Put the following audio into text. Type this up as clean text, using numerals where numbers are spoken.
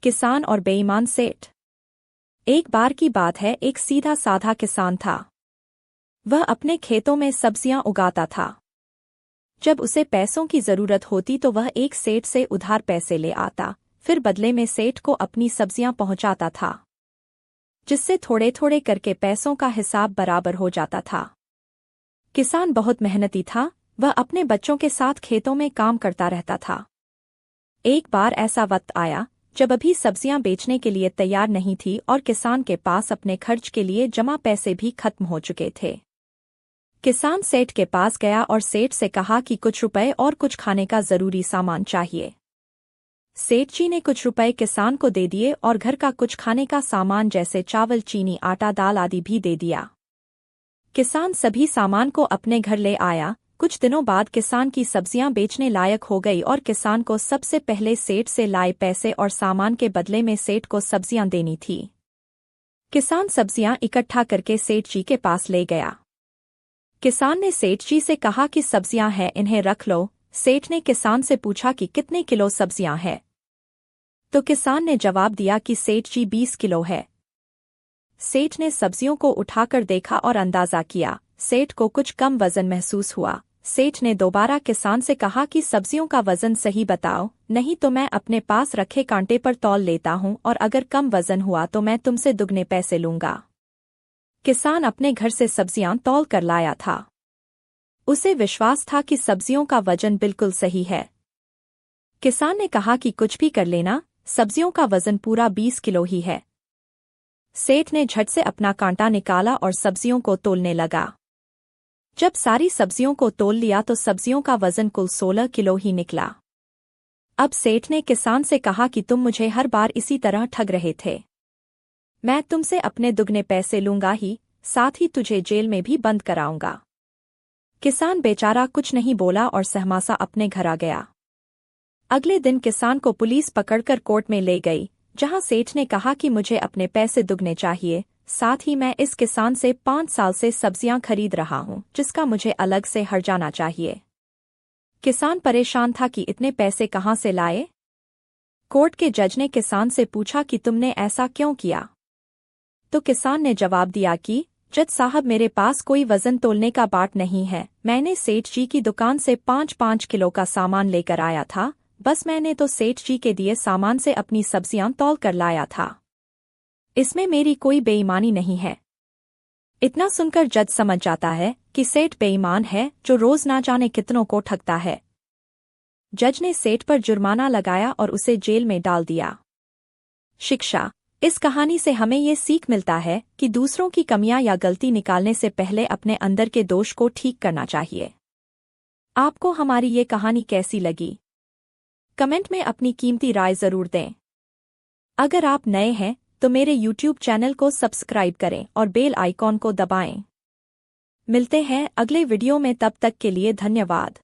किसान और बेईमान सेठ। एक बार की बात है, एक सीधा साधा किसान था। वह अपने खेतों में सब्जियां उगाता था। जब उसे पैसों की जरूरत होती तो वह एक सेठ से उधार पैसे ले आता, फिर बदले में सेठ को अपनी सब्जियां पहुंचाता था, जिससे थोड़े थोड़े करके पैसों का हिसाब बराबर हो जाता था। किसान बहुत मेहनती था, वह अपने बच्चों के साथ खेतों में काम करता रहता था। एक बार ऐसा वक्त आया जब अभी सब्जियां बेचने के लिए तैयार नहीं थी और किसान के पास अपने खर्च के लिए जमा पैसे भी खत्म हो चुके थे। किसान सेठ के पास गया और सेठ से कहा कि कुछ रुपए और कुछ खाने का जरूरी सामान चाहिए। सेठ जी ने कुछ रुपए किसान को दे दिए और घर का कुछ खाने का सामान जैसे चावल, चीनी, आटा, दाल आदि भी दे दिया। किसान सभी सामान को अपने घर ले आया। कुछ दिनों बाद किसान की सब्जियां बेचने लायक हो गई और किसान को सबसे पहले सेठ से लाए पैसे और सामान के बदले में सेठ को सब्जियां देनी थी। किसान सब्जियां इकट्ठा करके सेठ जी के पास ले गया। किसान ने सेठ जी से कहा कि सब्जियां हैं, इन्हें रख लो। सेठ ने किसान से पूछा कि कितने किलो सब्जियां हैं, तो किसान ने जवाब दिया कि सेठ जी 20 किलो है। सेठ ने सब्जियों को उठाकर देखा और अंदाजा किया। सेठ को कुछ कम वजन महसूस हुआ। सेठ ने दोबारा किसान से कहा कि सब्जियों का वजन सही बताओ, नहीं तो मैं अपने पास रखे कांटे पर तौल लेता हूं और अगर कम वजन हुआ तो मैं तुमसे दुगने पैसे लूंगा। किसान अपने घर से सब्जियां तौल कर लाया था। उसे विश्वास था कि सब्जियों का वजन बिल्कुल सही है। किसान ने कहा कि कुछ भी कर लेना, सब्जियों का वजन पूरा 20 किलो ही है। सेठ ने झट से अपना कांटा निकाला और सब्जियों को तोलने लगा। जब सारी सब्जियों को तोल लिया तो सब्जियों का वजन कुल 16 किलो ही निकला। अब सेठ ने किसान से कहा कि तुम मुझे हर बार इसी तरह ठग रहे थे। मैं तुमसे अपने दुगने पैसे लूंगा ही, साथ ही तुझे जेल में भी बंद कराऊंगा। किसान बेचारा कुछ नहीं बोला और सहमासा अपने घर आ गया। अगले दिन किसान को पुलिस पकड़कर कोर्ट में ले गई, जहां सेठ ने कहा कि मुझे अपने पैसे दुगने चाहिए, साथ ही मैं इस किसान से 5 साल से सब्जियां खरीद रहा हूं, जिसका मुझे अलग से हर्जाना जाना चाहिए। किसान परेशान था कि इतने पैसे कहां से लाए। कोर्ट के जज ने किसान से पूछा कि तुमने ऐसा क्यों किया, तो किसान ने जवाब दिया कि जज साहब, मेरे पास कोई वजन तोलने का बाट नहीं है। मैंने सेठ जी की दुकान से 5-5 किलो का सामान लेकर आया था, बस मैंने तो सेठ जी के दिए सामान से अपनी सब्जियां तौल कर लाया था। इसमें मेरी कोई बेईमानी नहीं है। इतना सुनकर जज समझ जाता है कि सेठ बेईमान है, जो रोज ना जाने कितनों को ठगता है। जज ने सेठ पर जुर्माना लगाया और उसे जेल में डाल दिया। शिक्षा। इस कहानी से हमें ये सीख मिलता है कि दूसरों की कमियां या गलती निकालने से पहले अपने अंदर के दोष को ठीक करना चाहिए। आपको हमारी ये कहानी कैसी लगी? कमेंट में अपनी कीमती राय जरूर दें। अगर आप नए हैं तो मेरे YouTube चैनल को सब्सक्राइब करें और बेल आइकॉन को दबाएं। मिलते हैं अगले वीडियो में, तब तक के लिए धन्यवाद।